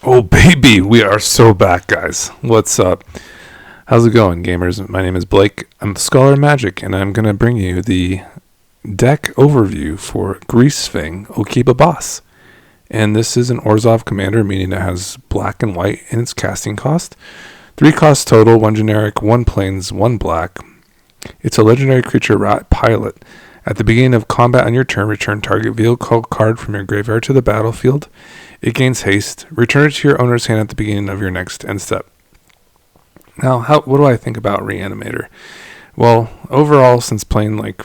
Oh, baby, we are so back, guys. What's up? How's it going, gamers? My name is Blake. I'm the Scholar of Magic, and I'm going to bring you the deck overview for Greasefang Okiba Boss. And this is an Orzhov commander, meaning it has black and white in its casting cost. 3 costs total, 1 generic, 1 plains, 1 black. It's a legendary creature rat pilot. At the beginning of combat on your turn, return target vehicle card from your graveyard to the battlefield. It gains haste. Return it to your owner's hand at the beginning of your next end step. Now, what do I think about Reanimator? Well, overall, since playing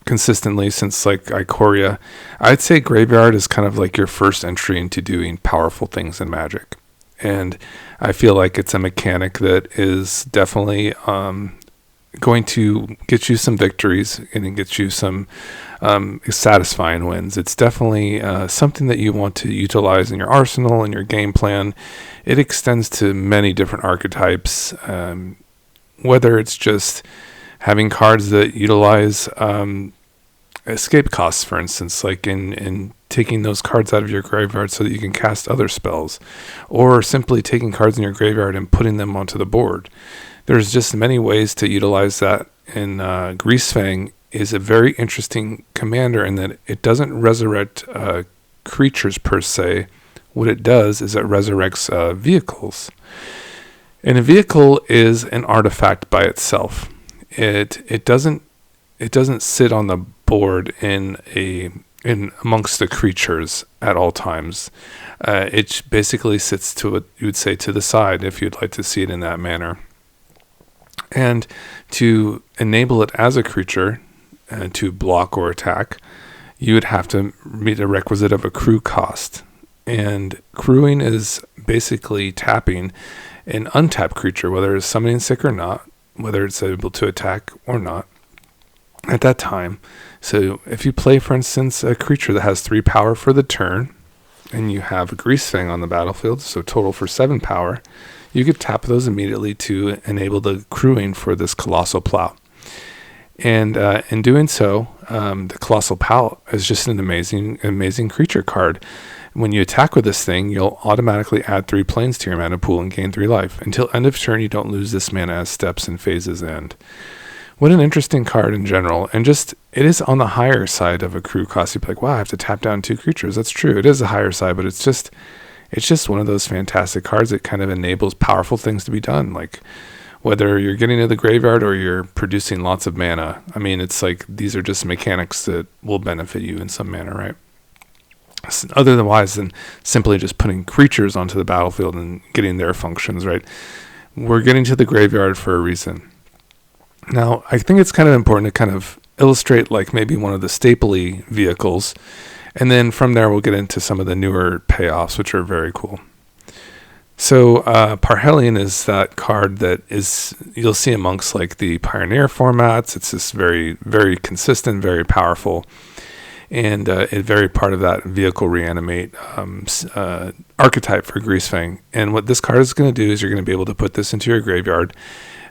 consistently since Ikoria, I'd say Graveyard is kind of like your first entry into doing powerful things in Magic. And I feel like it's a mechanic that is definitely going to get you some victories and get you some satisfying wins. It's definitely something that you want to utilize in your arsenal and your game plan. It extends to many different archetypes, whether it's just having cards that utilize escape costs, for instance, like in taking those cards out of your graveyard so that you can cast other spells, or simply taking cards in your graveyard and putting them onto the board. There's just many ways to utilize that, and Greasefang is a very interesting commander in that it doesn't resurrect creatures per se. What it does is it resurrects vehicles. And a vehicle is an artifact by itself. It doesn't sit on the board in amongst the creatures at all times. It basically sits to what you would say to the side if you'd like to see it in that manner. And to enable it as a creature to block or attack, you would have to meet a requisite of a crew cost. And crewing is basically tapping an untapped creature, whether it's summoning sick or not, whether it's able to attack or not at that time. So if you play, for instance, a creature that has 3 power for the turn, and you have a Greasefang on the battlefield, so total for 7 power, you could tap those immediately to enable the crewing for this Colossal Plow. And in doing so, the Colossal Plow is just an amazing creature card. When you attack with this thing, you'll automatically add 3 planes to your mana pool and gain 3 life. Until end of turn, you don't lose this mana as steps and phases end. What an interesting card in general. And just, it is on the higher side of a crew cost. You'd be like, wow, I have to tap down 2 creatures. That's true. It is a higher side, but it's just one of those fantastic cards that kind of enables powerful things to be done. Like whether you're getting to the graveyard or you're producing lots of mana. I mean, it's like these are just mechanics that will benefit you in some manner, right? Otherwise than simply just putting creatures onto the battlefield and getting their functions, right? We're getting to the graveyard for a reason. Now, I think it's kind of important to kind of illustrate like maybe one of the stapley vehicles. And then from there, we'll get into some of the newer payoffs, which are very cool. So Parhelion is that card that you'll see amongst like the Pioneer formats. It's just very, very consistent, very powerful. And it's very part of that vehicle reanimate archetype for Greasefang. And what this card is going to do is you're going to be able to put this into your graveyard.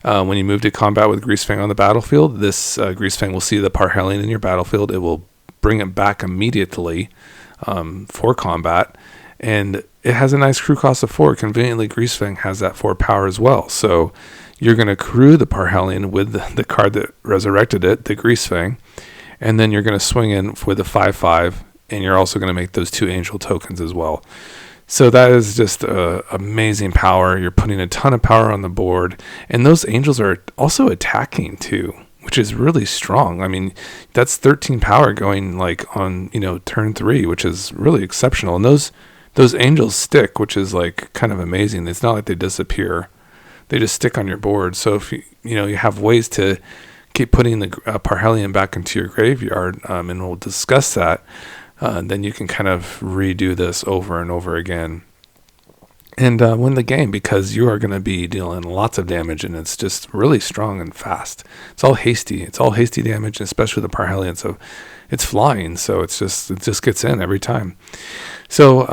When you move to combat with Greasefang on the battlefield, this Greasefang will see the Parhelion in your battlefield. It will bring it back immediately for combat, and it has a nice crew cost of 4. Conveniently, Greasefang has that 4 power as well, so you're going to crew the Parhelion with the card that resurrected it, the Greasefang, and then you're going to swing in with a 5/5, and you're also going to make those 2 angel tokens as well. So that is just amazing power. You're putting a ton of power on the board, and those angels are also attacking too, which is really strong. I mean, that's 13 power going like on, turn 3, which is really exceptional. And those angels stick, which is like kind of amazing. It's not like they disappear. They just stick on your board. So if you have ways to keep putting the Parhelion back into your graveyard, and we'll discuss that, then you can kind of redo this over and over again and win the game, because you are going to be dealing lots of damage, and it's just really strong and fast. It's all hasty damage, especially the Parhelion. So it's flying, so it just gets in every time. So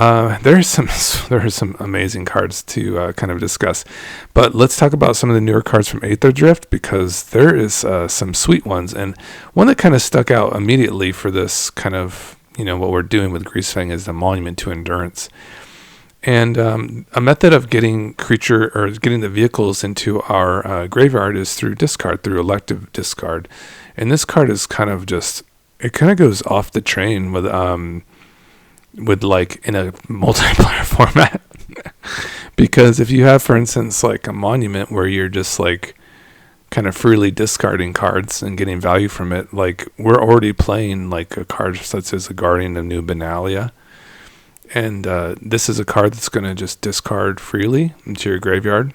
there are some amazing cards to kind of discuss, but let's talk about some of the newer cards from Aetherdrift, because there is some sweet ones, and one that kind of stuck out immediately for this kind of what we're doing with Greasefang is the Monument to Endurance. And a method of getting the vehicles into our graveyard is through elective discard. And this card is kind of goes off the train with like in a multiplayer format. Because if you have, for instance, like a monument where you're just like kind of freely discarding cards and getting value from it, like we're already playing like a card such as a Guardian of New Benalia. And this is a card that's going to just discard freely into your graveyard.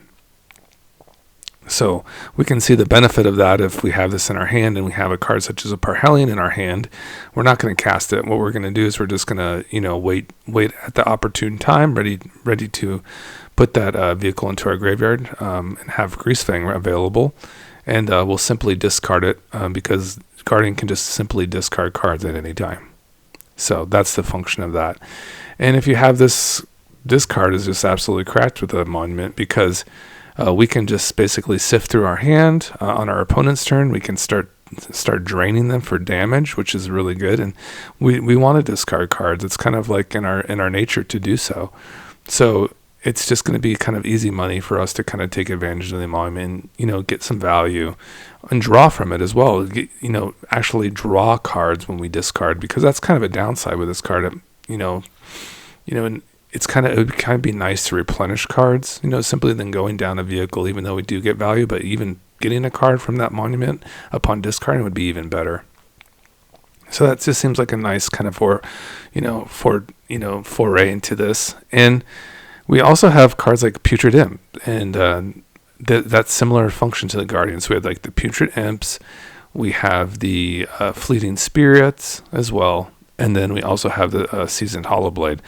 So we can see the benefit of that if we have this in our hand and we have a card such as a Parhelion in our hand. We're not going to cast it. What we're going to do is we're just going to, wait at the opportune time, ready to put that vehicle into our graveyard and have Greasefang available. And we'll simply discard it because Guardian can just simply discard cards at any time. So that's the function of that. And if you have this card is just absolutely cracked with a monument because we can just basically sift through our hand on our opponent's turn. We can start draining them for damage, which is really good. And we want to discard cards. It's kind of like in our nature to do so. So it's just going to be kind of easy money for us to kind of take advantage of the monument and, get some value and draw from it as well. Actually draw cards when we discard, because that's kind of a downside with this card. And it would kind of be nice to replenish cards, simply than going down a vehicle, even though we do get value, but even getting a card from that monument upon discarding would be even better. So that just seems like a nice kind of foray into this. And we also have cards like Putrid Imp, and that's similar function to the Guardians. We have like the Putrid Imps, we have the Fleeting Spirits as well, and then we also have the Seasoned Hollowblade.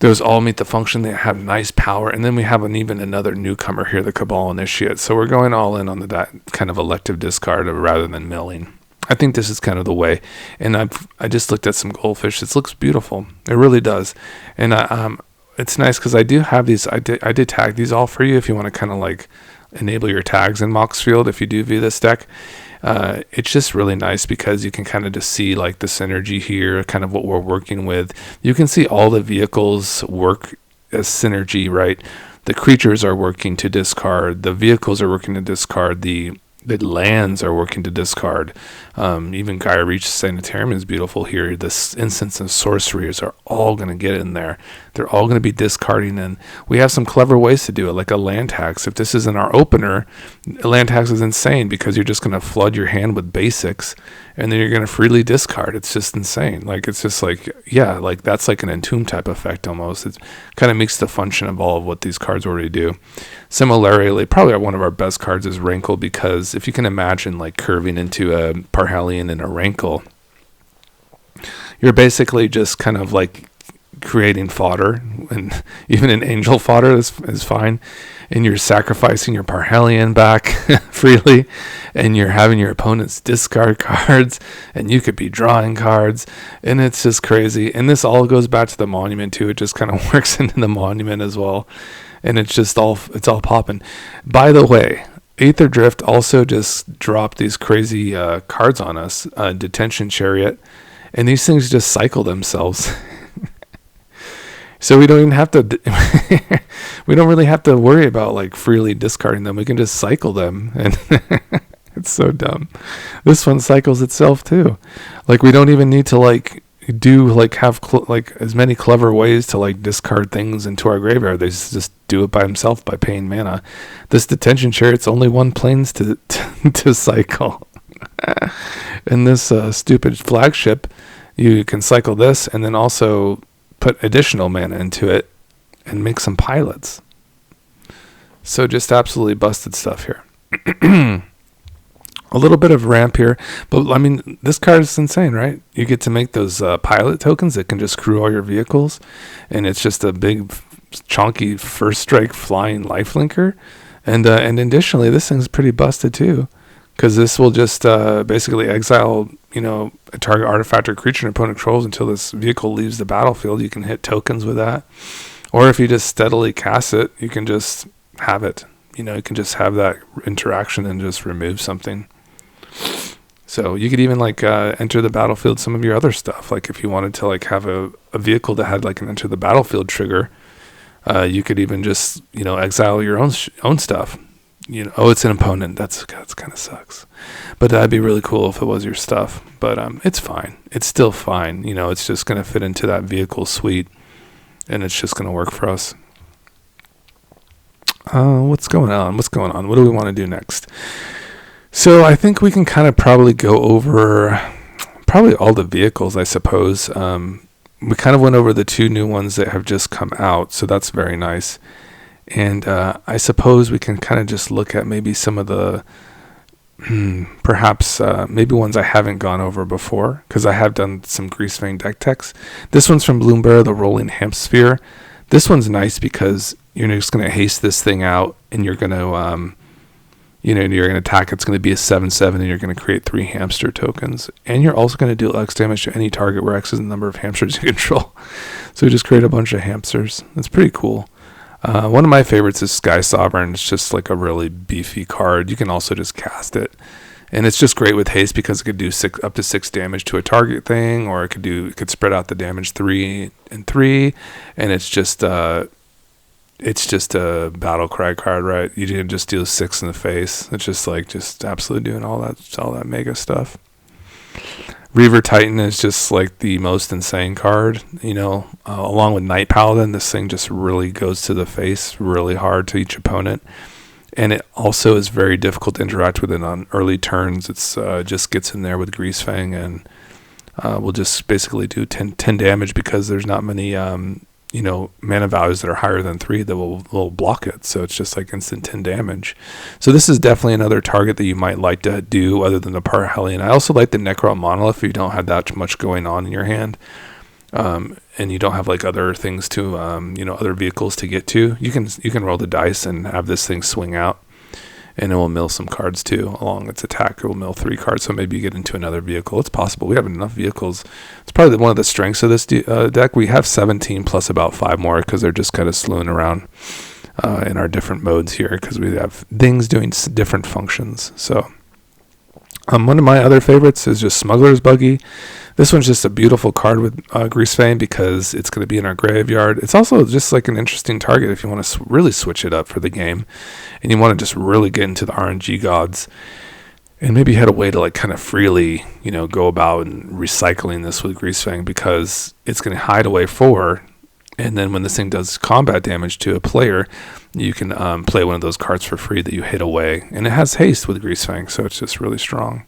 Those all meet the function. They have nice power, and then we have even another newcomer here, the Cabal Initiate. So we're going all in on that kind of elective discard rather than milling. I think this is kind of the way. And I just looked at some goldfish. It looks beautiful. It really does. And it's nice because I do have these. I did tag these all for you if you want to kind of like enable your tags in Moxfield if you do view this deck. It's just really nice because you can kind of just see like the synergy here, kind of what we're working with. You can see all the vehicles work as synergy, right? The creatures are working to discard. The vehicles are working to discard. The lands are working to discard. Even Gaia Reach Sanitarium is beautiful here. The instants and sorceries are all going to get in there. They're all going to be discarding, and we have some clever ways to do it, like a land tax. If this is in our opener, a land tax is insane because you're just going to flood your hand with basics, and then you're going to freely discard. It's just insane. Like, it's just like, yeah, like that's like an Entomb type effect almost. It kind of makes the function of all of what these cards already do. Similarly, probably one of our best cards is Rankle, because if you can imagine like curving into a Parhelion and a Rankle, you're basically just kind of like creating fodder, and even an angel fodder is fine, and you're sacrificing your Parhelion back freely, and you're having your opponents discard cards, and you could be drawing cards, and it's just crazy. And this all goes back to the monument too. It just kind of works into the monument as well, and it's all popping. By the way, Aetherdrift also just dropped these crazy cards on us, Detention Chariot, and these things just cycle themselves. So we don't even have to, we don't really have to worry about like freely discarding them. We can just cycle them, and it's so dumb. This one cycles itself too. Like, we don't even need to like do like have like as many clever ways to like discard things into our graveyard. They just do it by himself by paying mana. This Detention Chariot's only one planes to cycle. And this stupid Flagship, you can cycle this and then also put additional mana into it and make some pilots. So just absolutely busted stuff here. A little bit of ramp here, but I mean, this card is insane, right? You get to make those pilot tokens that can just crew all your vehicles, and it's just a big, chunky first strike flying lifelinker. And additionally, this thing's pretty busted too, because this will just basically exile, a target artifact or creature an opponent controls until this vehicle leaves the battlefield. You can hit tokens with that, or if you just steadily cast it, you can just have it. You can just have that interaction and just remove something. So you could even like enter the battlefield some of your other stuff. Like if you wanted to like have a vehicle that had like an enter the battlefield trigger, You could even just, exile your own stuff. Oh, it's an opponent. That's kind of sucks. But that'd be really cool if it was your stuff. But it's fine. It's still fine. It's just going to fit into that vehicle suite, and it's just going to work for us. What's going on? What do we want to do next? So I think we can kind of probably go over probably all the vehicles, I suppose. We kind of went over the 2 new ones that have just come out, so that's very nice. And I suppose we can kind of just look at maybe some of the, perhaps maybe ones I haven't gone over before, because I have done some Greasefang deck techs. This one's from Bloomberg, the Rolling Hamp Sphere. This one's nice because you're just going to haste this thing out, and you're going to, you're going to attack. It's going to be a 7/7, and you're going to create 3 hamster tokens. And you're also going to deal X damage to any target where X is the number of hamsters you control. So you just create a bunch of hamsters. That's pretty cool. One of my favorites is Sky Sovereign. It's just like a really beefy card. You can also just cast it. And it's just great with haste because it could do up to 6 damage to a target thing, or it could spread out the damage 3 and 3. And it's just a battle cry card, right? You can just deal 6 in the face. It's just absolutely doing all that mega stuff. Reaver Titan is just like the most insane card, along with Night Paladin. This thing just really goes to the face really hard to each opponent. And it also is very difficult to interact with it on early turns. It's just gets in there with Greasefang and will just basically do 10 damage because there's not many mana values that are higher than 3 that will block it. So it's just like instant 10 damage. So this is definitely another target that you might like to do other than the Parhelion. I also like the Necron Monolith if you don't have that much going on in your hand. And you don't have like other things to, other vehicles to get to. You can roll the dice and have this thing swing out. And it will mill some cards too. Along its attack, it will mill 3 cards. So maybe you get into another vehicle. It's possible. We have enough vehicles. It's probably one of the strengths of this deck. We have 17 plus about 5 more because they're just kind of slewing around in our different modes here because we have things doing different functions. So one of my other favorites is just Smuggler's Buggy. This one's just a beautiful card with Greasefang because it's going to be in our graveyard. It's also just like an interesting target if you want to really switch it up for the game and you want to just really get into the RNG gods and maybe had a way to like kind of freely, go about and recycling this with Greasefang because it's going to hide away 4. And then when this thing does combat damage to a player, you can play one of those cards for free that you hid away. And it has haste with Greasefang, so it's just really strong.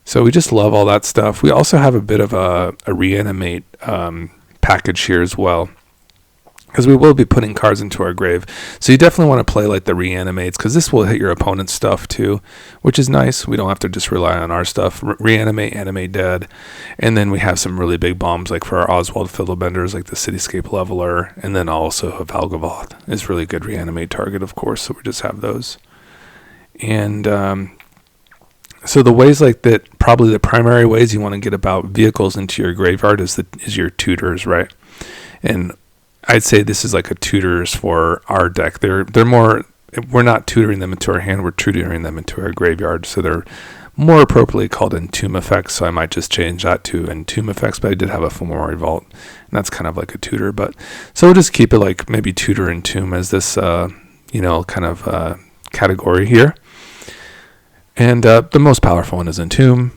So we just love all that stuff. We also have a bit of a reanimate package here as well, because we will be putting cards into our grave. So you definitely want to play like the reanimates, because this will hit your opponent's stuff too, which is nice. We don't have to just rely on our stuff. Reanimate, animate dead. And then we have some really big bombs like for our Oswald Fiddlebenders, like the Cityscape Leveler. And then also Valgavoth is really good reanimate target, of course. So we just have those. And so the ways like that, probably the primary ways you want to get about vehicles into your graveyard is your tutors, right? And I'd say this is like a tutors for our deck. They're more, we're not tutoring them into our hand, we're tutoring them into our graveyard. So they're more appropriately called Entomb effects. So I might just change that to Entomb effects, but I did have a Fomori Vault, and that's kind of like a tutor. But so we'll just keep it like maybe tutor and tomb as this, kind of category here. And the most powerful one is Entomb.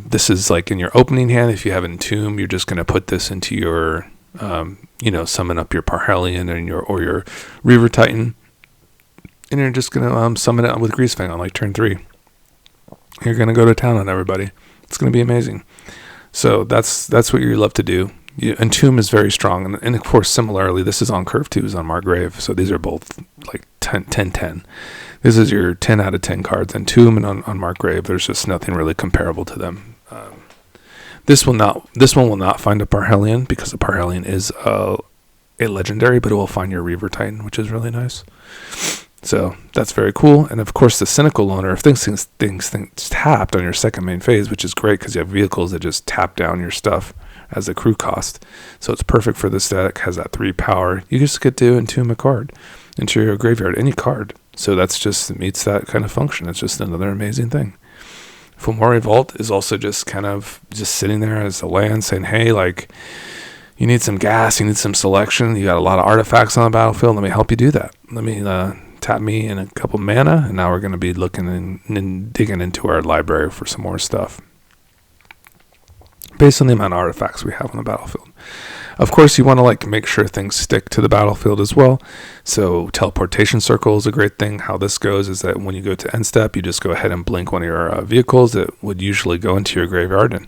This is like in your opening hand. If you have Entomb, you're just going to put this into your, summon up your Parhelion and or your Reaver Titan. And you're just going to summon it with Greasefang on like turn 3. You're going to go to town on everybody. It's going to be amazing. So that's what you love to do. Entomb is very strong. And of course, similarly, this is on curve 2 is on Margrave. So these are both like 10-10. This is your 10 out of 10 cards. Entomb and on Margrave, there's just nothing really comparable to them. This one will not find a Parhelion because the Parhelion is a legendary, but it will find your Reaver Titan, which is really nice. So that's very cool. And of course, the Cynical Loner, if things tapped on your second main phase, which is great because you have vehicles that just tap down your stuff as a crew cost. So it's perfect for this deck, has that 3 power. You just get to entomb a card into your graveyard, any card. So that's just meets that kind of function. It's just another amazing thing. Fomori Vault is also just kind of just sitting there as a land saying, hey, like, You need some gas, you need some selection, you got a lot of artifacts on the battlefield. Let me help you do that. Let me tap me in a couple mana, and now we're going to be looking and digging into our library for some more stuff based on the amount of artifacts we have on the battlefield. Of course, you want to like make sure things stick to the battlefield as well. So teleportation circle is a great thing. How this goes is that when you go to end step, you just go ahead and blink one of your vehicles that would usually go into your graveyard, and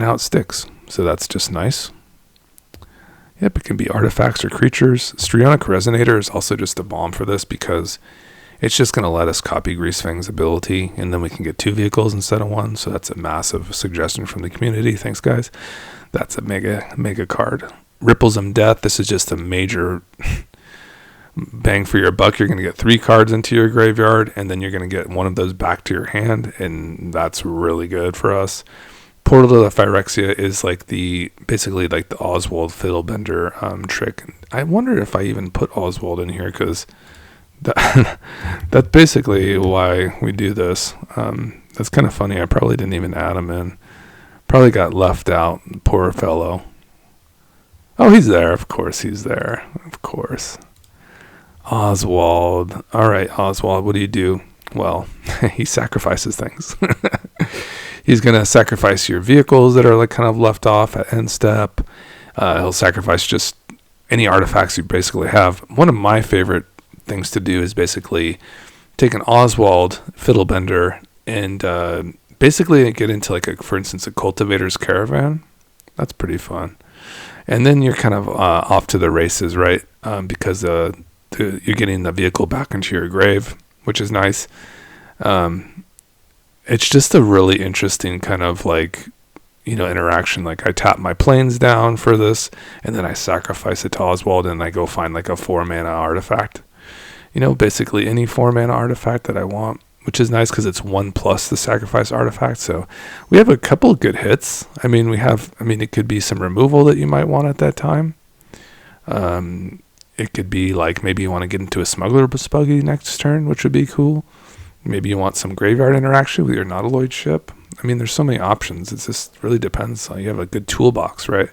now it sticks. So that's just nice. Yep, it can be artifacts or creatures. Strionic Resonator is also just a bomb for this because it's just going to let us copy Greasefang's ability, and then we can get 2 vehicles instead of 1. So that's a massive suggestion from the community. Thanks, guys. That's a mega card. Ripplesome Death. This is just a major bang for your buck. You're going to get 3 cards into your graveyard, and then you're going to get one of those back to your hand, and that's really good for us. Portal to the Phyrexia is basically like the Oswald Fiddlebender trick. I wonder if I even put Oswald in here because that's basically why we do this. That's kind of funny. I probably didn't even add him in. Probably got left out. Poor fellow. Oh, he's there. Of course he's there. Of course. Oswald. All right, Oswald, what do you do? Well, he sacrifices things. He's going to sacrifice your vehicles that are like kind of left off at end step. He'll sacrifice just any artifacts you basically have. One of my favorite things to do is basically take an Oswald Fiddlebender and basically get into for instance, a Cultivator's Caravan. That's pretty fun. And then you're kind of off to the races, right? Because you're getting the vehicle back into your grave, which is nice. It's just a really interesting kind of interaction. Like I tap my planes down for this, and then I sacrifice it to Oswald, and I go find like a 4-mana artifact. Basically any 4-mana artifact that I want, which is nice because it's 1 plus the sacrifice artifact. So we have a couple of good hits. It could be some removal that you might want at that time. It could be like maybe you want to get into a Smuggler Buggy next turn, which would be cool. Maybe you want some graveyard interaction with your Nautiloid ship. There's so many options. It just really depends. You have a good toolbox, right?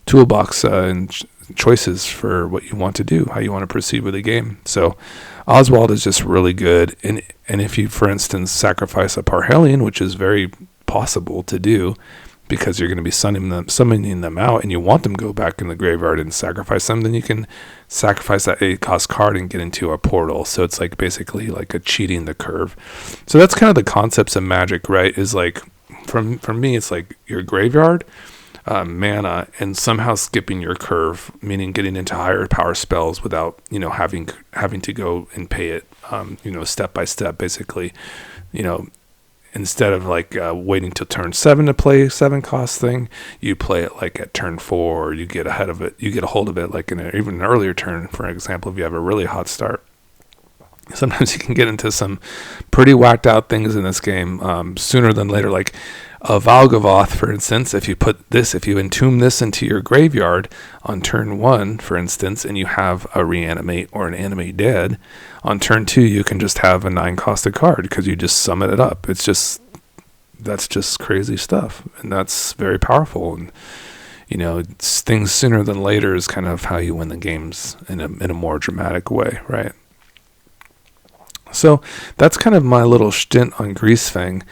Toolbox and choices for what you want to do, how you want to proceed with the game. So Oswald is just really good. And if you, for instance, sacrifice a Parhelion, which is very possible to do, because you're going to be summoning them out and you want them to go back in the graveyard and sacrifice them, then you can sacrifice that 8-cost card and get into a portal. So it's basically like a cheating the curve. So that's kind of the concepts of Magic, right? Is for me, it's like your graveyard, mana, and somehow skipping your curve, meaning getting into higher power spells without, having to go and pay it, step by step, basically, instead of waiting till turn 7 to play 7-cost thing, you play it at turn 4, or you get ahead of it. You get a hold of it in even an earlier turn. For example, if you have a really hot start, sometimes you can get into some pretty whacked out things in this game sooner than later. Like a Valgavoth, for instance, if you entomb this into your graveyard on turn 1, for instance, and you have a Reanimate or an Animate Dead, on turn 2 you can just have a 9-costed card because you just summon it up. That's just crazy stuff, and that's very powerful. And things sooner than later is kind of how you win the games in a more dramatic way, right? So that's kind of my little stint on Greasefang.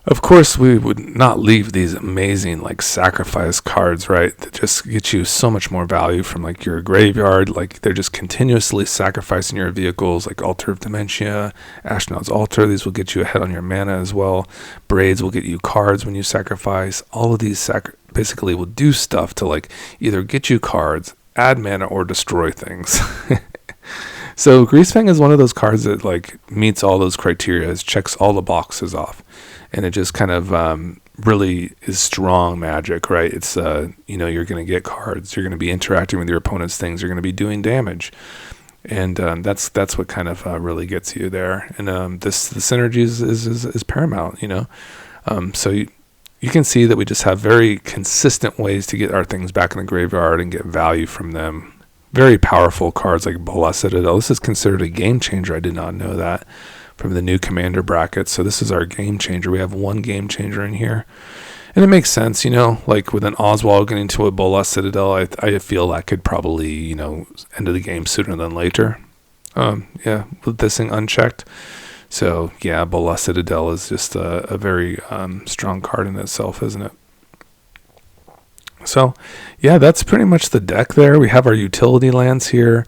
Of course, we would not leave these amazing sacrifice cards, right, that just get you so much more value from your graveyard. They're just continuously sacrificing your vehicles, like Altar of Dementia, Ashnod's Altar. These will get you ahead on your mana as well. Braids will get you cards when you sacrifice. All of these basically will do stuff to either get you cards, add mana, or destroy things. So Greasefang is one of those cards that meets all those criteria, checks all the boxes off. And it just kind of really is strong Magic, right? It's, you're going to get cards. You're going to be interacting with your opponent's things. You're going to be doing damage. And that's what kind of really gets you there. And the synergy is paramount, So you can see that we just have very consistent ways to get our things back in the graveyard and get value from them. Very powerful cards like Bolas Citadel. This is considered a game changer. I did not know that. From the new commander bracket. So this is our game changer. We have one game changer in here. And it makes sense, like with an Oswald getting to a Bolas Citadel, I feel that could probably, end of the game sooner than later. With this thing unchecked. So, yeah, Bolas Citadel is just a very strong card in itself, isn't it? So, yeah, that's pretty much the deck there. We have our utility lands here.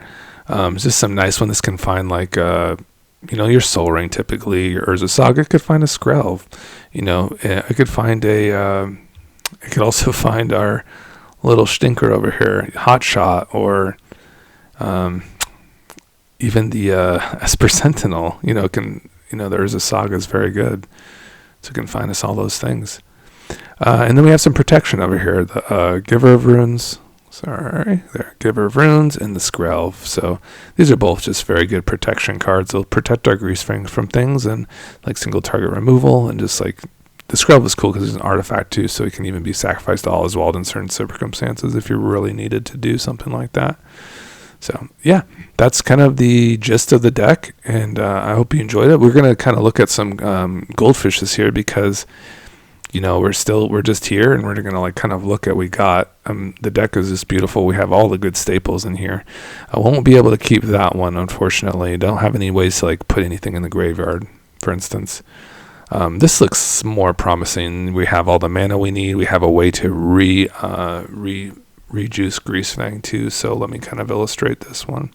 Just some nice one. This can find, like, your Soul Ring typically. Your Urza Saga could find a Skrelv. I could find I could also find our little stinker over here, Hot Shot, or even the Esper Sentinel. The Urza Saga is very good. So it can find us all those things. And then we have some protection over here. The Giver of Runes. Giver of Runes and the Skrelv. So these are both just very good protection cards. They'll protect our Greasefang from things and like single target removal, and just like the Skrelv is cool because it's an artifact too, so it can even be sacrificed to Oswald in certain circumstances if you really needed to do something like that. So yeah, that's kind of the gist of the deck, and I hope you enjoyed it. We're gonna kind of look at some goldfishes here because we're just here, and we're gonna like kind of look at what we got. The deck is just beautiful. We have all the good staples in here. I won't be able to keep that one, unfortunately. Don't have any ways to like put anything in the graveyard, for instance. This looks more promising. We have all the mana we need. We have a way to rejuice Greasefang too. So let me kind of illustrate this one.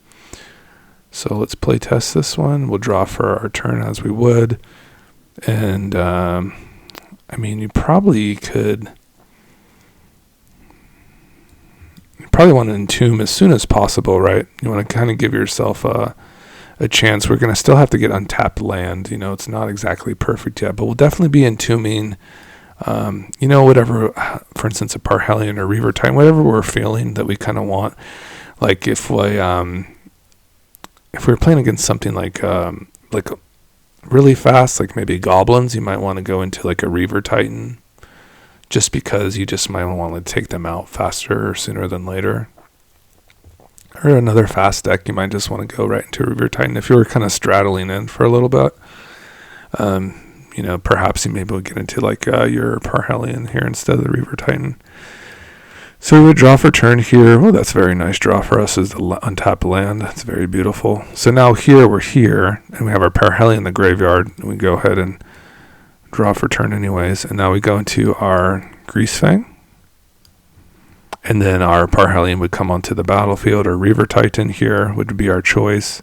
So let's play test this one. We'll draw for our turn as we would, and you probably want to entomb as soon as possible, right? You want to kind of give yourself a chance. We're going to still have to get untapped land. It's not exactly perfect yet, but we'll definitely be entombing, whatever, for instance, a Parhelion or Reaver Titan, whatever we're feeling that we kind of want. Like if we're playing against something like really fast, like maybe goblins, you might want to go into like a Reaver Titan, just because you just might want to take them out faster or sooner than later. Or another fast deck, you might just want to go right into a Reaver Titan if you were kind of straddling in for a little bit. Perhaps you maybe would get into like your Parhelion here instead of the Reaver Titan. So we would draw for turn here. Oh, that's a very nice draw for us as the untapped land. That's very beautiful. So now we're here, and we have our Parhelion in the graveyard. And we go ahead and draw for turn anyways. And now we go into our Greasefang. And then our Parhelion would come onto the battlefield. Or Reaver Titan here would be our choice.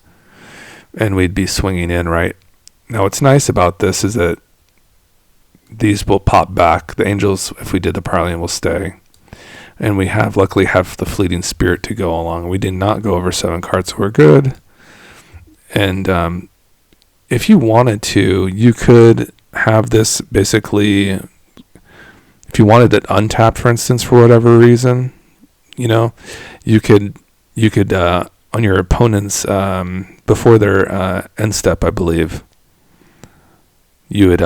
And we'd be swinging in, right? Now what's nice about this is that these will pop back. The angels, if we did the Parhelion, will stay. And we luckily have the Fleeting Spirit to go along. We did not go over 7 cards, so we're good. And if you wanted to, you could have this basically, if you wanted it untapped, for instance, for whatever reason, you could on your opponent's, before their end step, I believe, you would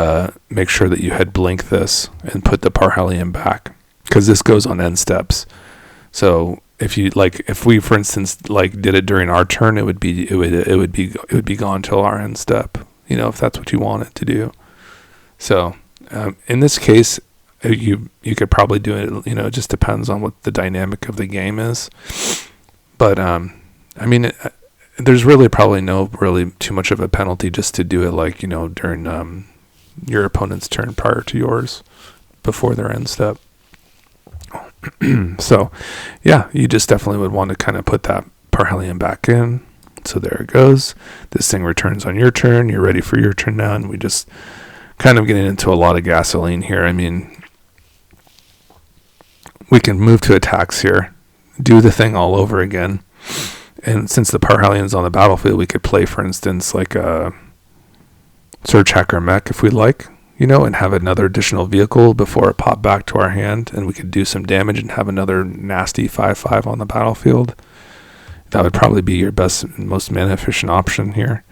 make sure that you had blinked this and put the Parhelion back. Because this goes on end steps. So if we, for instance, did it during our turn, it would be gone till our end step. If that's what you wanted to do. So in this case, you could probably do it. It just depends on what the dynamic of the game is. But there's really probably really too much of a penalty just to do it during your opponent's turn prior to yours, before their end step. So, yeah, you just definitely would want to kind of put that Parhelion back in. So there it goes. This thing returns on your turn. You're ready for your turn now, and we just kind of getting into a lot of gasoline here. We can move to attacks here, do the thing all over again. And since the Parhelion's on the battlefield, we could play, for instance, like a Surge Hacker Mech if we'd like. And have another additional vehicle before it popped back to our hand, and we could do some damage and have another nasty 5/5 on the battlefield. That would probably be your best and most mana efficient option here.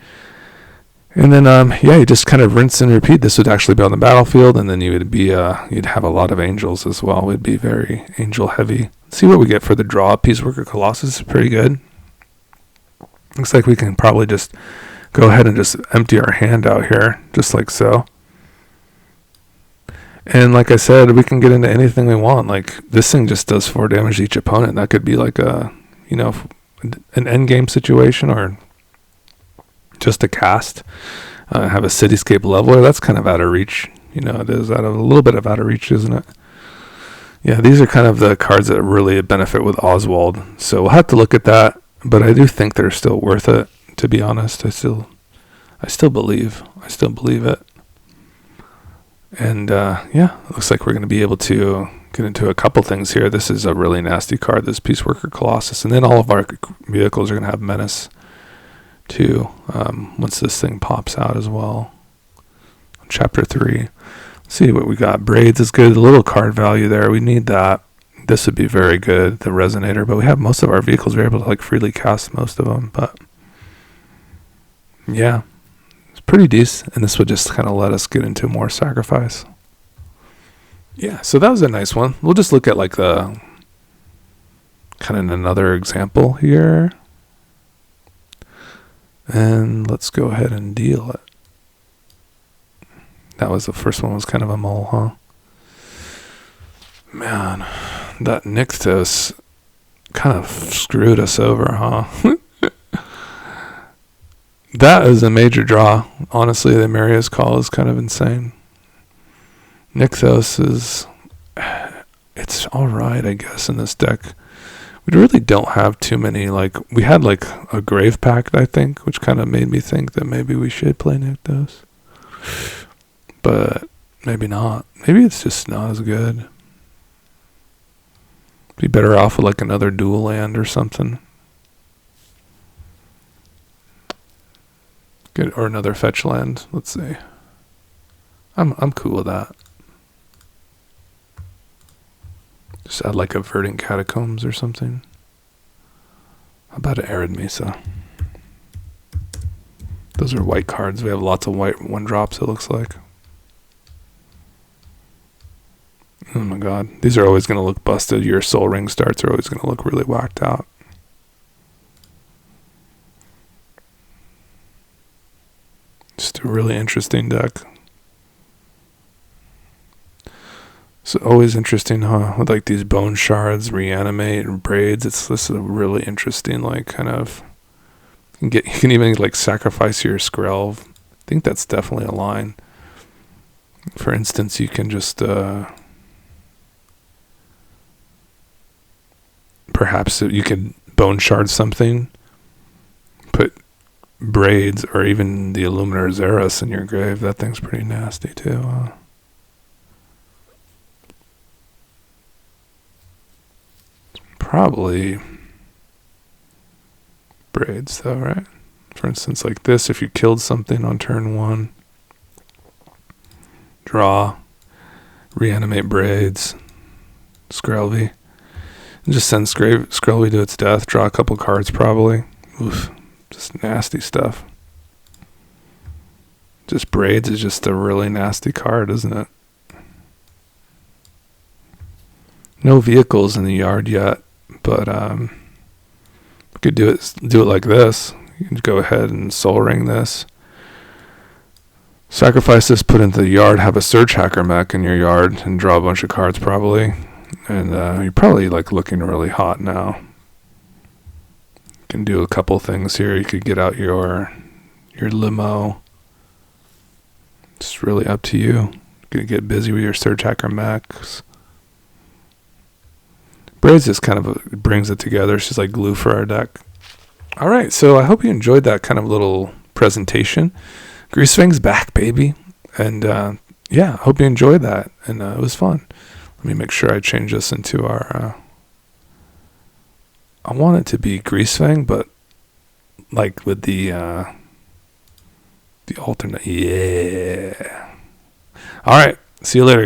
And then, you just kind of rinse and repeat. This would actually be on the battlefield, and then you would be, you'd have a lot of angels as well. It would be very angel heavy. Let's see what we get for the draw. Pieceworker Colossus is pretty good. Looks like we can probably just go ahead and just empty our hand out here, just like so. And like I said, we can get into anything we want. Like, this thing just does 4 damage to each opponent. That could be like a, an end game situation, or just a cast. Have a cityscape leveler. That's kind of out of reach. It is a little bit of out of reach, isn't it? Yeah, these are kind of the cards that really benefit with Oswald. So we'll have to look at that. But I do think they're still worth it, to be honest. I still believe it. And it looks like we're going to be able to get into a couple things here. This is a really nasty card, this Peace Worker Colossus. And then all of our vehicles are going to have Menace too, once this thing pops out as well. Chapter 3. Let's see what we got. Braids is good. A little card value there. We need that. This would be very good, the Resonator. But we have most of our vehicles. We're able to freely cast most of them. But yeah, it's pretty decent. And this would just kind of let us get into more sacrifice. Yeah, so that was a nice one. We'll just look at the kind of another example here. And let's go ahead and deal it. That was the first one, was kind of a mole, huh? Man, that Nykthos kind of screwed us over, huh? That is a major draw. Honestly, the Maria's Call is kind of insane. Nykthos is... It's alright, I guess, in this deck. We really don't have too many, we had a Grave Pact, I think, which kind of made me think that maybe we should play Nykthos. But maybe not. Maybe it's just not as good. Be better off with another dual land or something. Good, or another fetch land. Let's see. I'm cool with that. Just add a Verdant Catacombs or something. How about an Arid Mesa? Those are white cards. We have lots of white 1-drops, it looks like. Oh my god. These are always going to look busted. Your Soul Ring starts are always going to look really whacked out. Just a really interesting deck. So always interesting, huh? With these Bone Shards, Reanimate, and Braids. This is a really interesting, kind of... You can even sacrifice your Skrelv. I think that's definitely a line. For instance, you can just... Perhaps you could Bone Shard something, put Braids or even the Illuminator Xeros in your grave. That thing's pretty nasty too. Probably Braids though, right? For instance, this, if you killed something on turn 1, draw, reanimate Braids, Skrelvy. Just send Skrelvy to its death, draw a couple cards probably. Oof, just nasty stuff. Just Braids is just a really nasty card, isn't it? No vehicles in the yard yet, but we could do it like this. You can go ahead and Soul Ring this. Sacrifice this, put into the yard, have a Surge Hacker mech in your yard, and draw a bunch of cards probably. And you're probably looking really hot now. You can do a couple things here. You could get out your limo. It's really up to you. You're gonna get busy with your Surge Hacker mechs. Braids just kind of brings it together. She's like glue for our deck. All right, so I hope you enjoyed that kind of little presentation. Greasefang's back, baby. And I hope you enjoyed that. And it was fun. Let me make sure I change this into our... I want it to be Greasefang, but with the alternate. Yeah. All right. See you later.